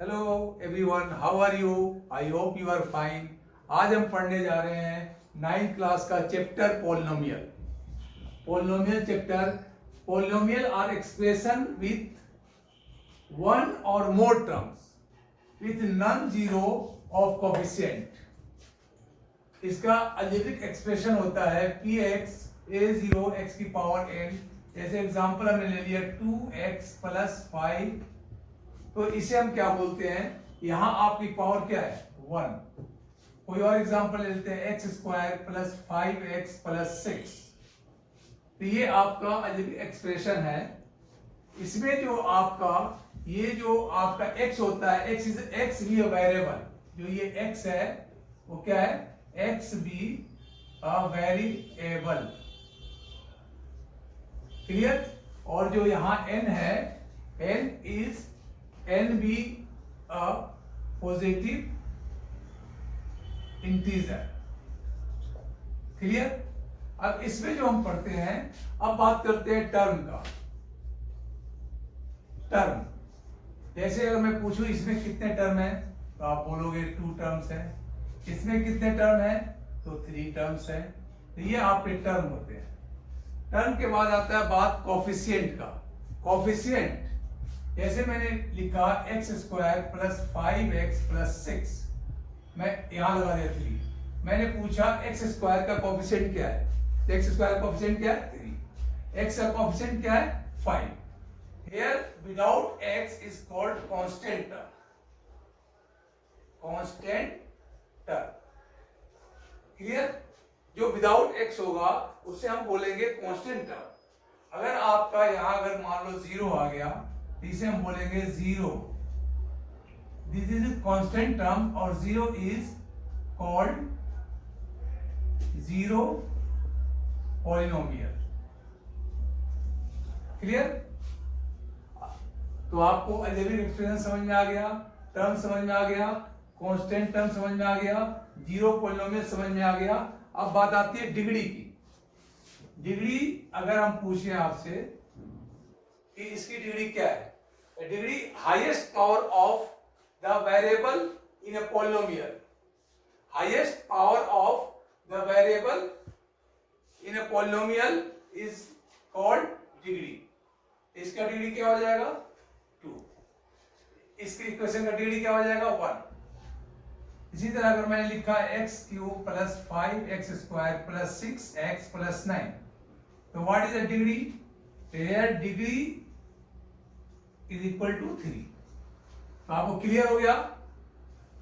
Hello everyone, how are you? I hope you are fine. आज हम पढ़ने जा रहे हैं 9th क्लास का chapter polynomial. Polynomial chapter. Polynomial are expression with one or more terms with non zero of coefficient. इसका algebraic expression होता है P X A zero X की पावर एन। जैसे एग्जांपल हमने ले लिया 2x प्लस 5, तो इसे हम क्या बोलते हैं? यहां आपकी पावर क्या है? 1। कोई और एग्जांपल लेते हैं x square plus 5x plus 6। तो ये आपका अलजेब्रिक एक्सप्रेशन है। इसमें जो आपका x होता है, एक्स भी वेरिएबल। जो ये x है वो क्या है? x भी अ वेरिएबल। क्लियर? और जो यहां n है, n be a positive integer। Clear? अब इसमें जो हम पढ़ते हैं, अब बात करते हैं टर्म का। टर्म जैसे अगर मैं पूछूं इसमें कितने टर्म है, तो आप बोलोगे 2 टर्म्स है। इसमें कितने टर्म है? तो 3 टर्म्स है। तो ये आपके टर्म होते हैं। टर्म के बाद आता है बात कोफिशिएंट का। कोफिशिएंट जैसे मैंने लिखा x square plus 5x plus 6, मैं यहां लगा दिया 3। मैंने पूछा एक्स स्क्वायर का कोफिशिएंट क्या है? तो एक्स स्क्वायर का कोफिशिएंट क्या है? 3। एक्स का कोफिशिएंट क्या है? 5। Here without x is called constant term. Constant term. Clear? जो विदाउट एक्स होगा उसे हम बोलेंगे कांस्टेंट टर्म। अगर आपका यहां अगर मान लो 0 आ गया, इसे हम बोलेंगे 0। दिस इज कांस्टेंट टर्म और 0 is called zero polynomial. Clear? तो आपको अलजेब्रिक एक्सप्रेशन समझ में आ गया, टर्म समझ में आ गया, कांस्टेंट टर्म समझ में आ गया, जीरो पॉलिनोमियल समझ में आ गया। अब बात आती है डिग्री की। डिग्री अगर हम पूछें आपसे कि इसकी डिग्री क्या है? Degree highest power of the variable in a polynomial. Highest power of the variable in a polynomial is called degree. इसका डिग्री क्या हो जाएगा? 2। इसकी इक्वेशन का डिग्री क्या हो जाएगा? 1। इसी तरह अगर मैंने लिखा x cube plus 5x square plus 6x plus 9, तो what is the degree? Here degree is equal to 3। तो आपको क्लियर हो गया?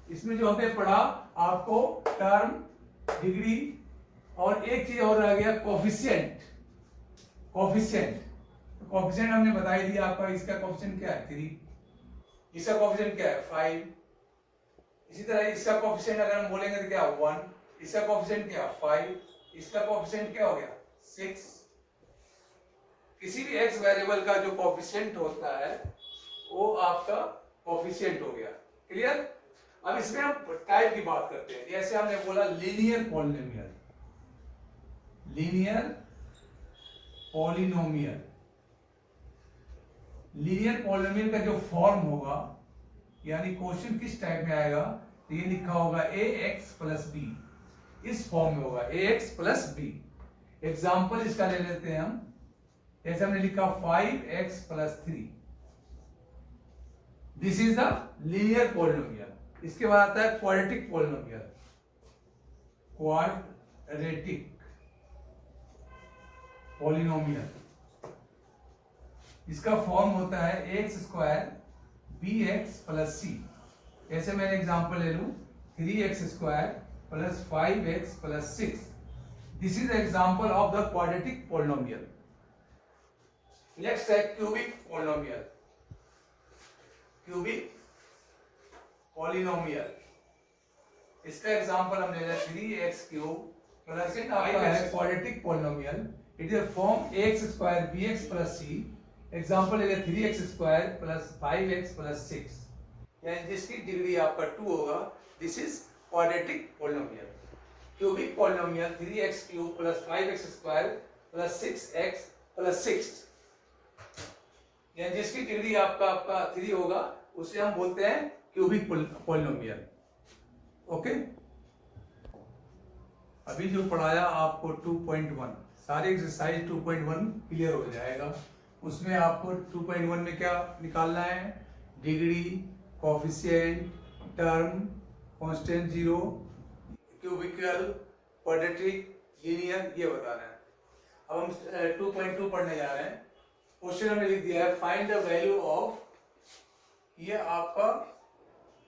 इसमें जो हमने पढ़ा, आपको टर्म, डिग्री और एक चीज और रह गया, कोफिशिएंट। कोफिशिएंट कोफिशिएंट हमने बता ही दिया आपका। इसका कोफिशिएंट क्या है? 3। इसका कोफिशिएंट क्या है? 5। इसी तरह इसका कोफिशिएंट अगर हम बोलेंगे तो क्या? 1। इसका कोफिशिएंट क्या? 5। इसका कोफिशिएंट क्या हो गया? 6। किसी भी x वेरिएबल का जो कोफिशिएंट होता है वो आपका कोफिशिएंट हो गया। क्लियर? अब इसमें हम टाइप की बात करते हैं। जैसे हमने बोला linear polynomial. Linear polynomial. Linear polynomial का जो फॉर्म होगा, यानी क्वेश्चन किस टाइप में आएगा, तो ये लिखा होगा ax प्लस बी। इस फॉर्म में होगा ax प्लस बी। एग्जाम्पल इसका ले लेते हैं हम। जैसे हमने लिखा 5x plus 3। This is the linear polynomial. इसके बाद आता है क्वाड्रेटिक पॉलिनोमियल। क्वाड्रेटिक पॉलिनोमियल, इसका फॉर्म होता है x square bx plus c। ऐसे मैंने एग्जांपल ले लूं 3x square plus 5x plus 6। This is example of the quadratic polynomial. Next है क्यूबिक पॉलिनोमियल। क्यूबिक पॉलिनोमियल, इसका एग्जांपल हमने लिया 3x cube plus 5x। Quadratic polynomial it is form x square bx plus c। Example ले 3x square plus 5x plus 6, यानी जिसकी degree आपका 2 होगा। This is quadratic polynomial. Cubic polynomial 3x cube plus 5x square plus 6x plus 6, यानी जिसकी degree आपका 3 होगा उसे हम बोलते हैं क्यूबिक पॉलिनोमियल। ओके, अभी जो पढ़ाया आपको 2.1 सारे एक्सरसाइज 2.1 क्लियर हो जाएगा। उसमें आपको 2.1 में क्या निकालना है, degree, coefficient, term, constant zero, cubical, quadratic, linear, ये बताना है। अब हम 2.2 पढ़ने जा रहे हैं। क्वेश्चन हमने लिख दिया है फाइंड द वैल्यू ऑफ, ये आपका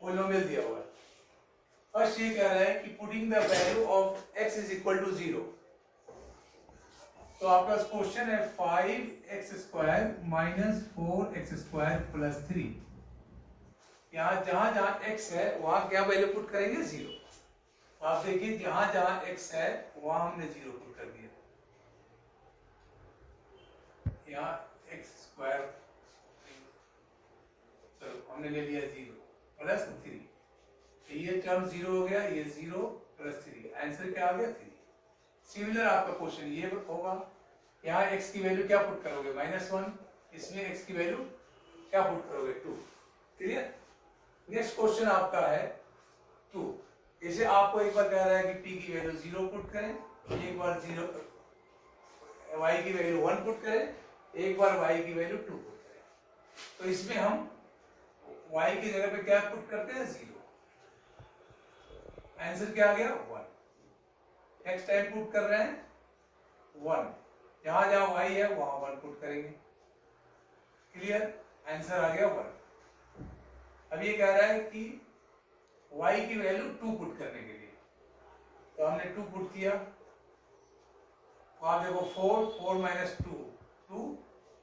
पॉलिनोमियल दिया हुआ है। फर्स्ट ये कह रहा है कि putting the value of x is equal to 0। तो आपका क्वेश्चन है 5x² माइनस 4x² प्लस 3। यहाँ जहां जहां x है वहां क्या वैल्यू पुट करेंगे, 0। आप देखिए जहां जहां x है वहां हमने 0 पुट कर दिया। यहाँ x², चलो हमने ले लिया 0 प्लस 3। ये टर्म 0 हो गया, ये 0 प्लस 3, आंसर क्या आ गया 3। सिमिलर आपका क्वेश्चन ये होगा, यहाँ x की वैल्यू क्या पुट करोगे, -1, इसमें x की वैल्यू क्या पुट करोगे, 2। क्लियर। नेक्स्ट क्वेश्चन आपका है 2। इसे आपको एक बार कह रहा है कि t की वैल्यू 0 पुट करें, एक बार 0 y की वैल्यू 1 पुट करें, एक बार y की वैल्यू 2 पुट करें। तो इसमें हम y की जगह पे क्या पुट करते हैं, 0। आंसर क्या आ गया, 1। नेक्स्ट टाइम पुट कर रहे हैं 1, जहां जहां y है वहां 1 पुट करेंगे। क्लियर, आंसर आ गया 1। अब ये कह रहा है कि y की वैल्यू 2 पुट करने के लिए, तो हमने 2 पुट किया। तो आप देखो 4 माइनस 2 2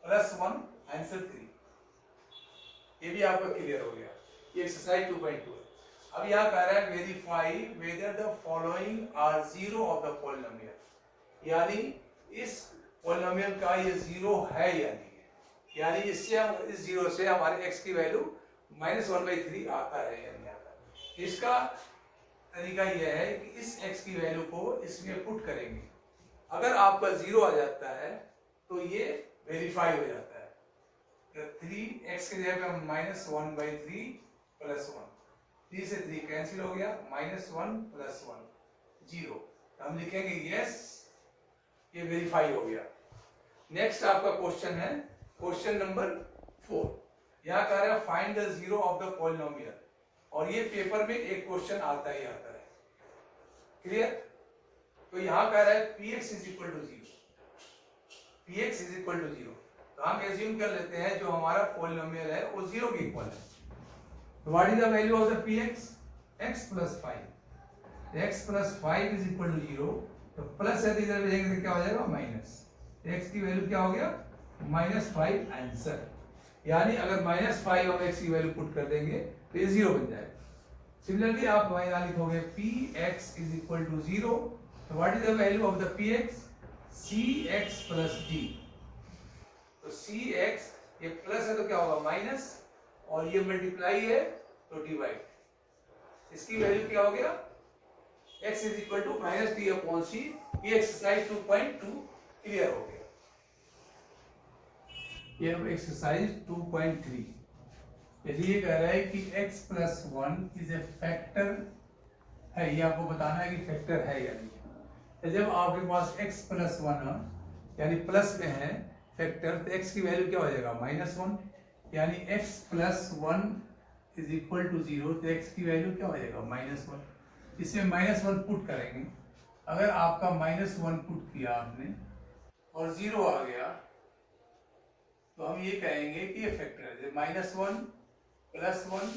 प्लस 1, आंसर 3। ये भी आपका क्लियर हो गया। ये एक्सरसाइज 2.2 है। अब यहाँ कह रहा है verify whether the following are 0 of the polynomial, यानी इस पॉलिनोमियल का ये 0 है या नहीं है, यानी इससे हम इस 0 से हमारे x की वैल्यू -1/3 आता है या नहीं आता। इसका तरीका यह है कि इस x की वैल्यू को इसमें पुट करेंगे। अगर आपका 0 आ जाता है तो ये वेरीफाई हो जाता है। तो 3x की जगह पे हम -1/3 प्लस 1, 3 से 3 कैंसिल हो गया, -1 प्लस 1 0। हम लिखेंगे यस, ये वेरीफाई हो गया। नेक्स्ट आपका क्वेश्चन है क्वेश्चन नंबर 4। यहाँ कह रहा है find the 0 of the polynomial, और ये पेपर में एक क्वेश्चन आता ही आता है। क्लियर। तो यहाँ कह रहा है px is equal to 0, px is equal to 0। तो हम एज्यूम कर लेते हैं जो हमारा पॉलिनोमियल है वो 0 के इक्वल है। What is the value of the px? x plus 5। x plus 5 is equal to 0। तो प्लस है तो इधर भेजेंगे तो क्या हो जाएगा, माइनस। x की वैल्यू क्या हो गया, -5 आंसर। यानी अगर -5 हम x की वैल्यू पुट कर देंगे तो ये 0 बन जाएगा। सिमिलरली आप यहाँ लिखोगे px is equal to 0। तो what is the value of the px? cx plus d। तो cx ये प्लस है तो क्या होगा, माइनस, और ये मल्टीप्लाई है तो डिवाइड। इसकी वैल्यू क्या हो गया, x is equal to -d/c। ये एक्सरसाइज 2.2 क्लियर हो गया। ये अब एक्सरसाइज 2.3। ये कह रहा है कि x plus 1 is a factor है, ये आपको बताना है कि फैक्टर है या नहीं। तो जब आपके पास x प्लस 1 यानी प्लस में है फैक्टर, तो x की वैल्यू क्या हो जाएगा, -1, यानी x plus 1 is equal to 0। तो x की वैल्यू क्या हो जाएगा, -1। इसमें -1 पुट करेंगे। अगर आपका -1 पुट किया आपने और 0 आ गया तो हम ये कहेंगे कि ये फैक्टर है। -1 प्लस 1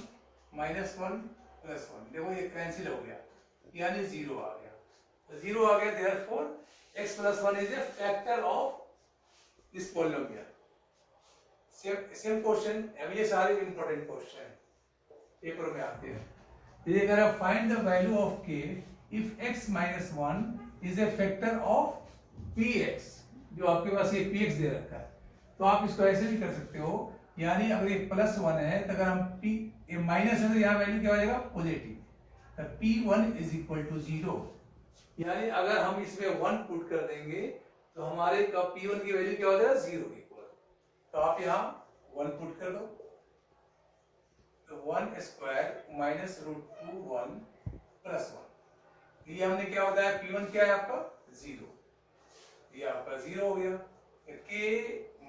-1 प्लस 1, देखो ये कैंसिल हो गया, यानी 0 आ गया। तो 0 आ गया, therefore x plus 1 is a factor of this polynomial. Same question, अब ये सारे इंपॉर्टेंट क्वेश्चन हैं, पेपर में आते हैं। ये कह रहा है find the value of k if x minus 1 is a factor of px। जो आपके पास ये px दे रखा है, तो आप इसको ऐसे भी कर सकते हो, यानी अगर ये +1 है तो अगर हम p ये माइनस है तो यहाँ वैल्यू क्या हो जाएगा, पॉजिटिव। तो p1 इज इक्वल टू 0, यानी अगर हम इसमें 1 पुट कर देंगे तो हमारे का p1 की वैल्यू क्या हो जाएगा, 0 के इक्वल। तो आप यहाँ 1 पुट कर दो, तो 1 स्क्वायर माइनस रूट 2 1 प्लस 1। ये हमने क्या बताया, P1 क्या है आपका 0, ये आपका 0 हो गया। k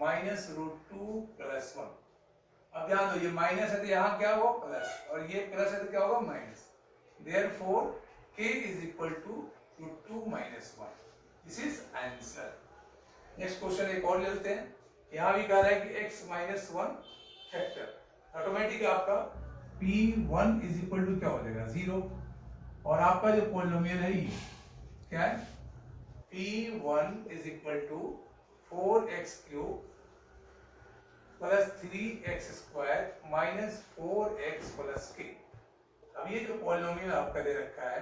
minus root 2 plus 1। अब ध्यान दो, ये माइनस है तो यहाँ क्या होगा प्लस, और ये प्लस है तो क्या होगा minus. Therefore k is equal to root 2 minus 1. This is answer. Next question एक और ले लेते हैं। यहाँ भी कह रहा है कि x माइनस 1 फैक्टर, ऑटोमेटिक आपका P1 इज इक्वल टू क्या हो जाएगा 0, और आपका जो पॉलिनोमियल है ये क्या है, P1 is equal to 4x cube plus 3x square minus 4x plus k। अब ये जो पॉलिनोमियल आपका दे रखा है,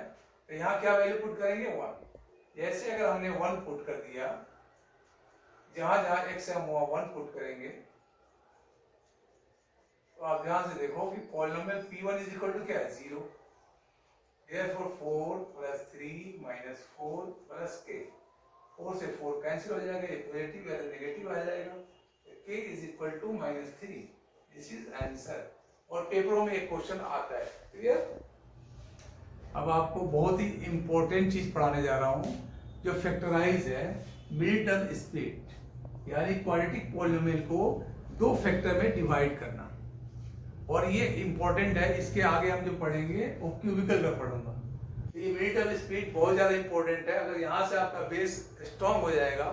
तो यहाँ क्या वैल्यू पुट करेंगे 1। जैसे अगर हमने 1 पुट कर दिया, जहां जहां x है वहां 1 पुट करेंगे, तो आप ध्यान से देखो कि polynomial P1 is equal to क्या है 0। Therefore 4 plus 3 minus 4 plus k, 4 से 4 कैंसिल हो जाएगा, ये पॉजिटिव है तो नेगेटिव आ जाएगा, k is equal to minus 3। This is answer. और पेपरों में एक क्वेश्चन आता है, क्लियर। अब आपको बहुत ही इंपॉर्टेंट चीज पढ़ाने जा रहा हूं, जो फैक्टराइज है मिड टर्म स्प्लिट, यानी क्वाड्रेटिक पॉलिनोमियल को दो फैक्टर में डिवाइड करना। और ये इंपॉर्टेंट है, इसके आगे हम जो पढ़ेंगे वो क्यूबिकल का पढ़ूंगा। ये मिड टर्म स्प्लिट बहुत ज्यादा इंपॉर्टेंट है। अगर यहाँ से आपका बेस स्ट्रॉन्ग हो जाएगा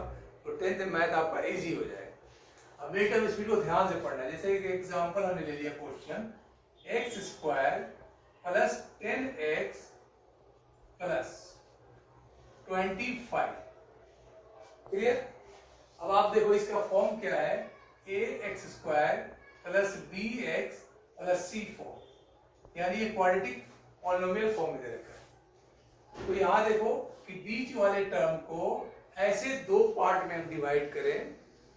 तो 10th मैथ आपका इजी हो जाएगा। अब मिड टर्म स्प्लिट को ध्यान से पढ़ना है। जैसे एक एग्जांपल हमने ले लिया question, x square plus 10x plus 25, clear. अब आप देखो इसका फॉर्म क्या है, ax square plus bx plus c4, यानी ये क्वाड्रेटिक पॉलिनोमियल फॉर्म में दे रखा है। तो यहाँ देखो कि बीच वाले टर्म को ऐसे दो पार्ट में हम डिवाइड करें,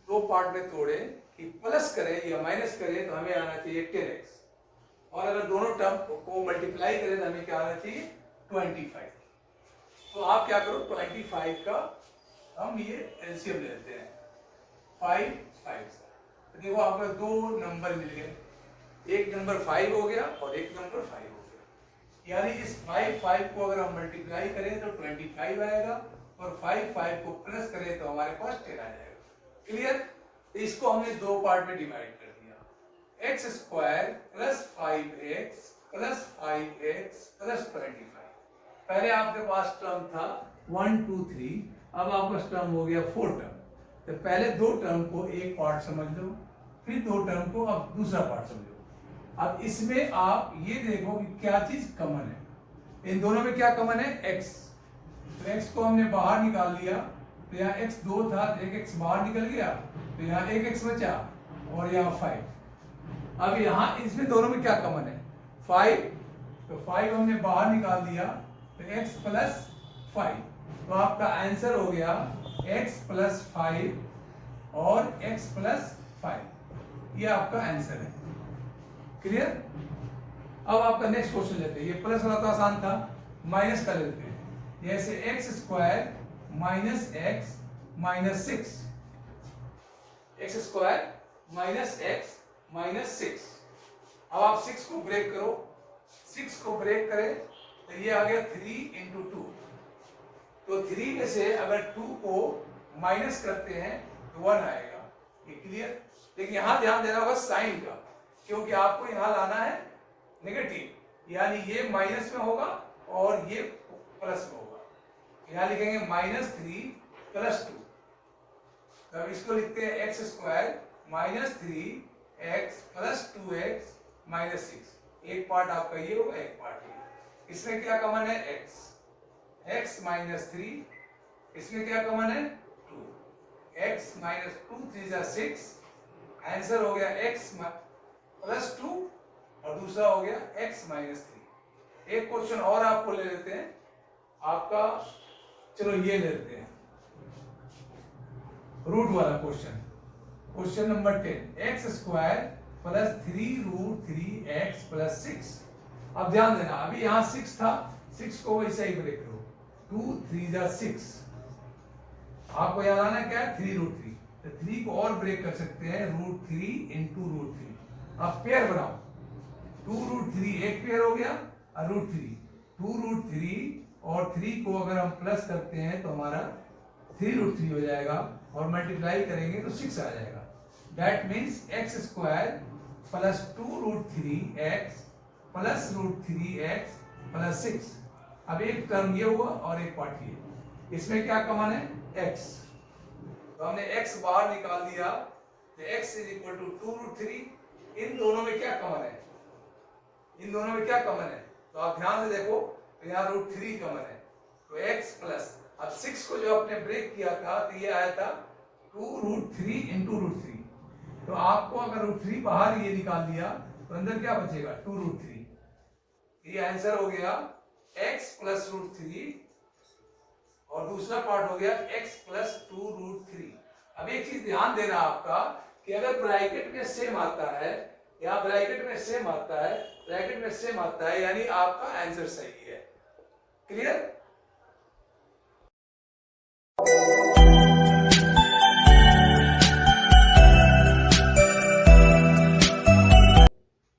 दो पार्ट में तोड़े कि प्लस करें या माइनस करें तो हमें आना चाहिए 10x, और अगर दोनों टर्म को मल्टीप्लाई करें तो हमें क्या आना चाहिए 25। तो आप क्या करो, 25 का हम ये एलसीएम ले लेते हैं, 5 5। तो देखो आपको दो नंबर मिल गए, एक नंबर 5 हो गया और एक नंबर 5 हो गया, यानी इस 5 को अगर हम मल्टीप्लाई करें तो 25 आएगा, और 5 को प्लस करें तो हमारे पास 10 आ जाएगा, क्लियर। इसको हमने दो पार्ट में डिवाइड कर दिया, x square plus 5x plus 5x plus 25। पहले आपके पास टर्म था 1 2 3, अब आपका टर्म हो गया 4 टर्म। तो पहले दो टर्म को एक पार्ट समझ लो, फिर दो टर्म को अब दूसरा पार्ट समझो। अब इसमें आप ये देखो कि क्या चीज कॉमन है, इन दोनों में क्या कॉमन है, x। तो x को हमने बाहर निकाल लिया, तो यहाँ x 2 था, एक x बाहर निकल गया, तो यहाँ एक x बचा और यहाँ 5। अब यहाँ इसमें दोनों में क्या कॉमन है 5, तो 5 हमने बाहर निकाल दिया, तो x प्लस 5, तो आपका आंसर हो गया x प्लस 5 और x प्लस 5, ये आपका आंसर है, क्लियर। अब आपका नेक्स्ट क्वेश्चन लेते हैं, ये प्लस वाला तो आसान था, माइनस कर लेते हैं। जैसे x square minus x minus 6, x square minus x minus 6। अब आप 6 को ब्रेक करो, 6 को ब्रेक करें तो ये आ गया 3 into 2। तो 3 में से अगर 2 को माइनस करते हैं तो 1 आएगा, ये क्लियर। लेकिन यहाँ ध्यान देना होगा साइन का, क्योंकि आपको यहाँ लाना है नेगेटिव, यानी ये माइनस में होगा और ये प्लस में होगा। यहाँ लिखेंगे -3 + 2, तब इसको लिखते हैं x स्क्वायर -3x + 2x -6। एक पार्ट आपका ये होगा, एक पार्ट ये। इसमें क्या कॉमन है x -3, इसमें क्या कॉमन है 2, x - 2 3 6, आंसर हो गया x + 2 और दूसरा हो गया x - 3। एक क्वेश्चन और आपको ले लेते हैं आपका, चलो ये ले लेते हैं रूट वाला question, question number 10, x square plus 3√3x + 6। अब ध्यान देना, अभी यहाँ 6 था, 6 को वैसे ही ब्रेक करो, 2 3 6, आपको यहाँ लाना क्या है 3√3, तो 3 को और ब्रेक कर सकते हैं, √3 × √3। अब पेयर बनाओ, 2√3 एक पेयर हो गया और √3, 2√3 और 3 को अगर हम प्लस करते हैं तो हमारा 3√3 हो जाएगा और मल्टीप्लाई करेंगे तो 6 आ जाएगा। That means x² plus 2√3x plus √3x plus 6। अब एक टर्म ये हुआ और एक पार्ट ये, इसमें क्या कॉमन है? x। तो हमने x बाहर निकाल दिया तो x इज इक्वल टू 2√3। इन दोनों में क्या कॉमन है? इन दोनों में क्या कॉमन है? तो आप ध्यान से देखो तो यहाँ √3 कॉमन है, तो x प्लस अब 6 को जो आपने ब्रेक किया था तो ये आया था 2√3 इंटू √3। तो आपको अगर √3 बाहर ये निकाल दिया तो अंदर क्या बचेगा? 2√3। ये आंसर हो गया x प्लस √3 और दूसरा पार्ट हो गया x प्लस 2√3। अब एक चीज ध्यान देना आपका कि अगर ब्रैकेट में सेम आता है या ब्रैकेट में सेम आता है, ब्रैकेट में सेम आता है यानी आपका आंसर सही है। क्लियर?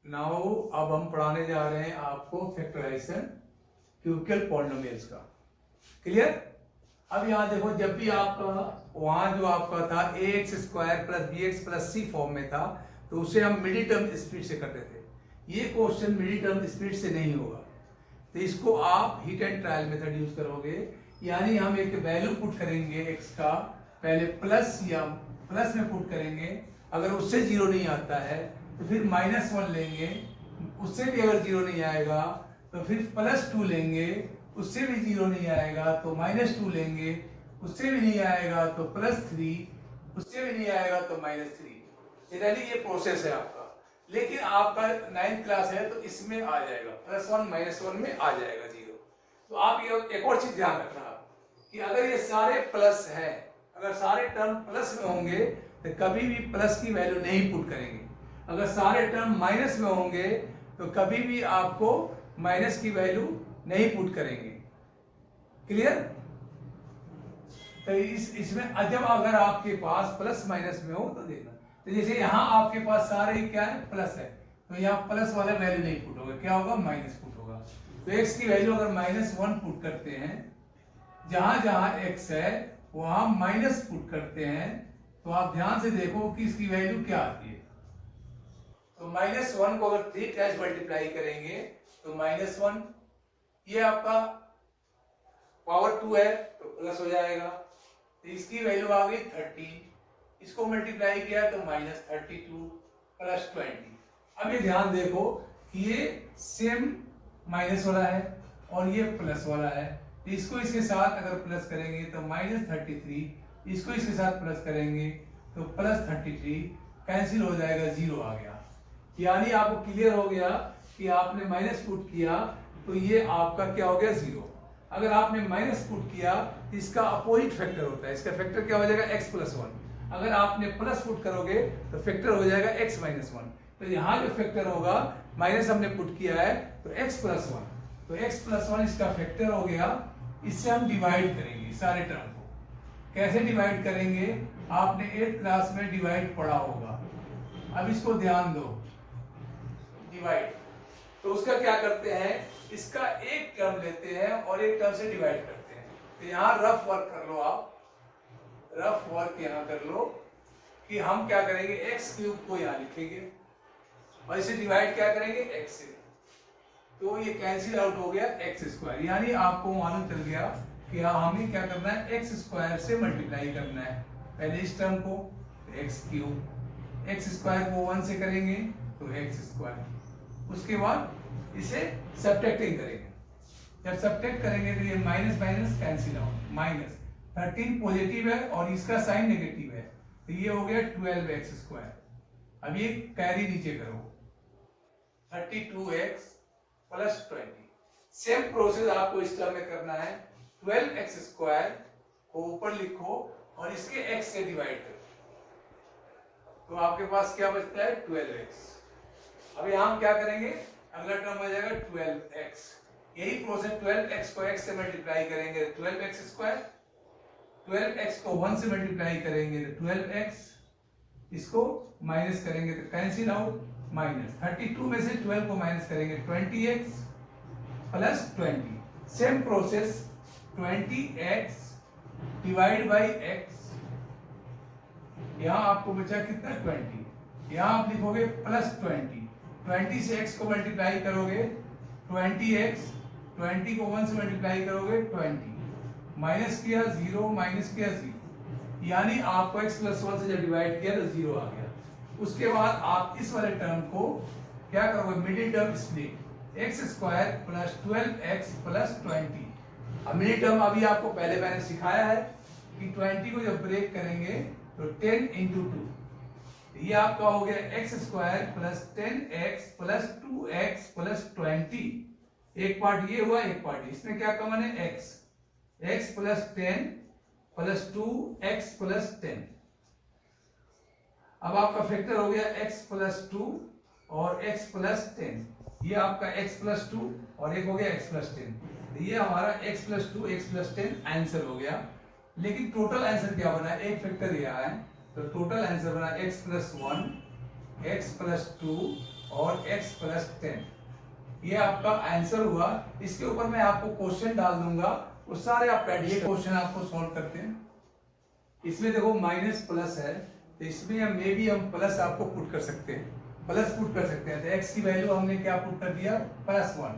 नाउ अब हम पढ़ाने जा रहे हैं आपको फैक्टराइजेशन क्यूबिकल पॉलिनोमियल्स का। क्लियर? अब यहाँ देखो, जब भी आपका वहां जो आपका था ax² plus bx plus c form में था तो उसे हम मिडिल टर्म स्पीड से करते थे। ये क्वेश्चन मिडिल टर्म स्पीड से नहीं होगा, तो इसको आप hit and trial method use करोगे। यानी हम एक वैल्यू पुट करेंगे x का, पहले प्लस या प्लस में पुट करेंगे, अगर उससे 0 नहीं आता है तो फिर -1 लेंगे, उससे भी अगर 0 नहीं आएगा तो फिर +2 लेंगे, उससे भी 0 नहीं आएगा तो -2 लेंगे, उससे भी नहीं आएगा तो +3, उससे भी नहीं आएगा तो -3। ये प्रोसेस है आपका। लेकिन आपका 9th क्लास है तो इसमें आ जाएगा +1 -1 में आ जाएगा 0। तो आप ये एक और चीज ध्यान रखना कि अगर ये सारे प्लस हैं, अगर सारे टर्म प्लस में होंगे तो कभी भी प्लस की वैल्यू नहीं पुट करेंगे। अगर सारे टर्म माइनस में होंगे तो कभी भी आपको माइनस की वैल्यू नहीं पुट करेंगे। क्लियर? तो इसमें जब अगर आपके पास प्लस माइनस में हो तो देखना, तो जैसे यहाँ आपके पास सारे क्या है? प्लस है, तो यहाँ प्लस वाला वैल्यू नहीं पुट होगा, क्या होगा? माइनस पुट होगा। तो x की वैल्यू अगर -1 पुट करते हैं, जहां जहां x है वहां माइनस पुट करते हैं, तो आप ध्यान से देखो कि इसकी वैल्यू क्या आती है। तो -1 को अगर 3 टाइम्स मल्टीप्लाई करेंगे तो -1, ये आपका पावर 2 है तो प्लस हो जाएगा, तो इसकी वैल्यू आ गई 30। इसको मल्टीप्लाई किया तो -32 + 20। अब ये ध्यान देखो कि ये सेम माइनस वाला है और ये प्लस वाला है, तो इसको इसके साथ अगर प्लस करेंगे तो -33, इसको इसके साथ प्लस करेंगे तो +33, कैंसिल हो जाएगा, 0 आ गया। यानी आपको क्लियर हो गया कि आपने माइनस पुट किया तो ये आपका क्या हो गया? 0। अगर आपने माइनस पुट किया तो इसका अपोजिट फैक्टर होता है, इसका फैक्टर क्या हो जाएगा? x + 1। अगर आपने प्लस पुट करोगे तो फैक्टर हो जाएगा x - 1। तो यहाँ जो फैक्टर होगा, माइनस हमने पुट किया है तो x + 1, तो x + 1 इसका फैक्टर हो गया। इससे हम डिवाइड करेंगे सारे टर्म को। कैसे डिवाइड करेंगे? आपने 8th क्लास में डिवाइड पढ़ा होगा। अब इसको ध्यान दो, डिवाइड। तो उसका क्या करते हैं, इसका एक टर्म लेते हैं और एक टर्म से डिवाइड करते हैं। तो यहाँ रफ वर्क कर लो, आप रफ वर्क यहाँ कर लो कि हम क्या करेंगे, x³ को यहाँ लिखेंगे और इसे डिवाइड क्या करेंगे? x से। तो ये कैंसिल आउट हो गया x²। यानी आपको मालूम चल गया कि हमें क्या करना है? x² से मल्टीप्लाई करना है। पहले इस टर्म को x³, x² को 1 से करेंगे तो x², उसके बाद इसे सब्ट्रैक्टिंग करेंगे। जब सब्ट्रैक्ट करेंगे तो ये minus minus cancel out, -13 positive है और इसका साइन नेगेटिव है, तो ये हो गया 12x²। अब ये कैरी नीचे करो, 32x + 20। सेम प्रोसेस आपको इस टर्म में करना है। 12x² को ऊपर लिखो और इसके x से डिवाइड करो, तो आपके पास क्या बचता है? 12x। अब यहाँ हम क्या करेंगे? अगला टर्म हो जाएगा 12x। यही प्रोसेस 12x को x से मल्टीप्लाई करेंगे तो 12x², 12x को 1 से मल्टीप्लाई करेंगे तो 12x, इसको माइनस करेंगे तो कैंसिल आउट, माइनस 32 में से 12 को माइनस करेंगे 20x plus 20। Same process 20x divide by x, यहां आपको बचा कितना 20, यहां आप लिखोगे प्लस 20 से x को मल्टीप्लाई करोगे 20x, 20 को 1 से मल्टीप्लाई करोगे 20, माइनस किया 0, माइनस किया 0, यानी आपको x प्लस 1 से जब डिवाइड किया तो 0 आ गया। उसके बाद आप इस वाले टर्म को क्या करोगे, middle term split x square plus 12x plus 20। अब मिडिल टर्म अभी आपको पहले मैंने सिखाया है कि 20 को जब ब्रेक करेंगे तो 10 इंटू 2, ये आपका हो गया x square plus 10x plus 2x plus 20। एक पार्ट ये हुआ, एक पार्ट इसमें क्या कॉमन है x plus 10 plus 2x plus 10। अब आपका फैक्टर हो गया x प्लस 2 और x प्लस 10, ये आपका x प्लस 2 और एक हो गया x प्लस 10, तो ये हमारा x plus 2 x plus 10 answer हो गया। लेकिन टोटल आंसर क्या बना, एक फैक्टर ये आया है तो टोटल आंसर बना x प्लस 1 x प्लस 2 और x प्लस 10, ये आपका आंसर हुआ। इसके ऊपर मैं आपको क्वेश्चन डाल दूंगा, वो सारे आप ये क्वेश्चन आपको सॉल्व करते हैं। इसमें देखो माइनस प्लस है तो इसमें हम मे भी हम प्लस आपको पुट कर सकते हैं, प्लस पुट कर सकते हैं। तो x की वैल्यू हमने क्या पुट कर दिया प्लस 1,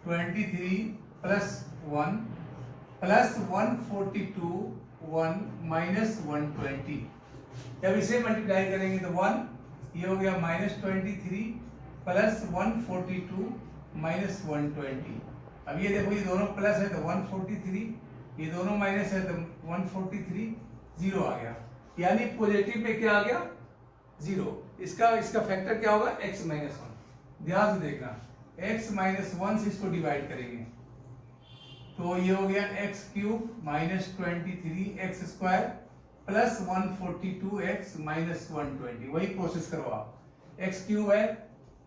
23 प्लस 1 प्लस 142 1 माइनस 120। जब इसे मल्टीप्लाई करेंगे तो 1, ये हो गया माइनस 23 प्लस 142 माइनस 120। अब ये देखो ये दोनों प्लस है तो 143, ये दोनों माइनस है तो 143, 0 आ गया, यानी पॉजिटिव में क्या आ गया 0। इसका फैक्टर क्या होगा x माइनस 1। ध्यान से देखना, x माइनस 1 से इसको डिवाइड करेंगे तो ये हो गया x cube minus 23x square plus 142x minus 120। वही प्रोसेस करो आप, x क्यूब है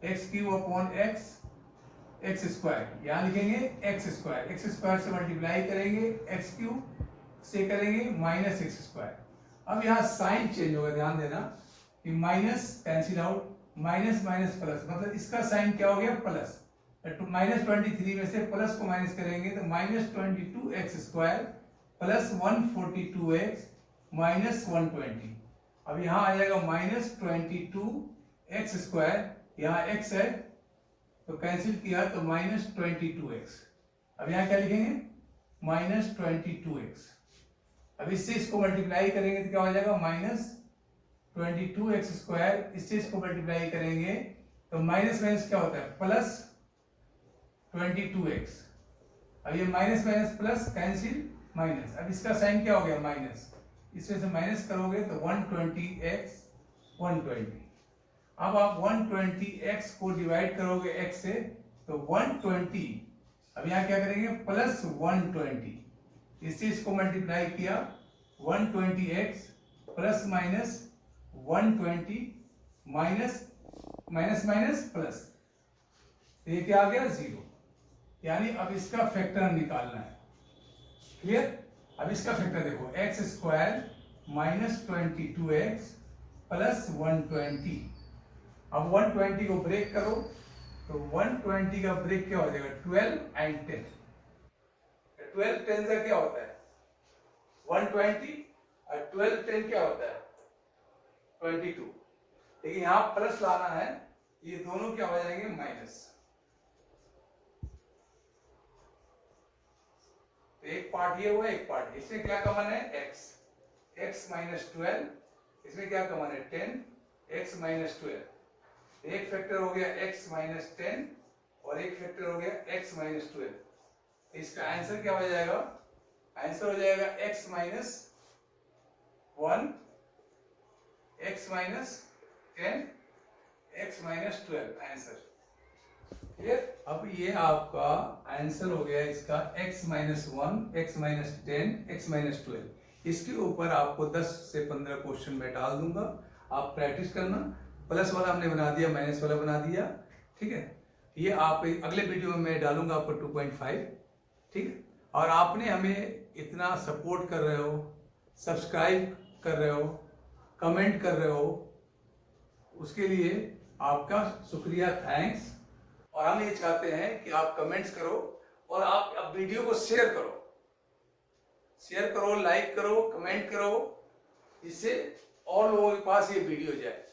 x cube upon x square, यहाँ लिखेंगे x स्क्वायर से मल्टीप्लाई करेंगे x क्यूब से करेंगे माइनस x स्क्वायर। अब यहाँ साइन चेंज होगा, ध्यान देना कि minus cancel out, minus minus plus, मतलब इसका साइन क्या हो गया प्लस। माइनस 23 में से प्लस को माइनस करेंगे तो minus 22x square plus 142x minus 120। अब यहाँ आ जाएगा माइनस 22x स्क्वायर, यहाँ x है तो कैंसिल किया तो माइनस 22x। अब यहाँ क्या लिखेंगे माइनस 22x। अब इससे इसको मल्टीप्लाई करेंगे तो क्या हो जाएगा माइनस 22x स्क्वायर, इससे इसको मल्टीप्लाई करेंगे तो माइनस माइनस क्या होता है प्लस 22x। अब ये minus minus plus cancel minus, अब इसका साइन क्या हो गया माइनस, इसमें से माइनस करोगे तो 120x 120। अब आप 120x को डिवाइड करोगे x से तो 120, अब यहाँ क्या करेंगे प्लस 120, इससे इसको मल्टीप्लाई किया 120x plus minus 120 minus minus minus plus, ये क्या आ गया 0, यानी अब इसका फैक्टर निकालना है। क्लियर? अब इसका फैक्टर देखो x square minus 22x plus 120। अब 120 को ब्रेक करो तो 120 का ब्रेक क्या हो जाएगा 12 एंड 10। 12 10 से क्या होता है 120 और 12 10 क्या होता है 22। लेकिन यहां प्लस लाना है, ये दोनों क्या हो जाएंगे माइनस। तो एक पार्ट ये हुआ, एक पार्ट इसमें क्या कॉमन है x माइनस 12, इसमें क्या कॉमन है 10 x माइनस 12। एक फैक्टर हो गया x माइनस 10 और एक फैक्टर हो गया x माइनस 12। इसका आंसर क्या हो जाएगा, आंसर हो जाएगा x minus 1 x minus 10 x minus 12 answer. Clear? अब ये आपका आंसर हो गया इसका x minus 1 x minus 10 x minus 12। इसके ऊपर आपको 10 से 15 क्वेश्चन मैं डाल दूंगा, आप प्रैक्टिस करना। प्लस वाला हमने बना दिया, माइनस वाला बना दिया, ठीक है। ये आप अगले वीडियो में मैं डालूंगा आपको 2.5, ठीक है। और आपने हमें इतना सपोर्ट कर रहे हो, सब्सक्राइब कर रहे हो, कमेंट कर रहे हो, उसके लिए आपका शुक्रिया, थैंक्स। और हम ये चाहते हैं कि आप कमेंट्स करो और आप अब वीडियो को शेयर करो, लाइक करो, कमेंट करो, जिससे और लोगों के पास ये वीडियो जाए।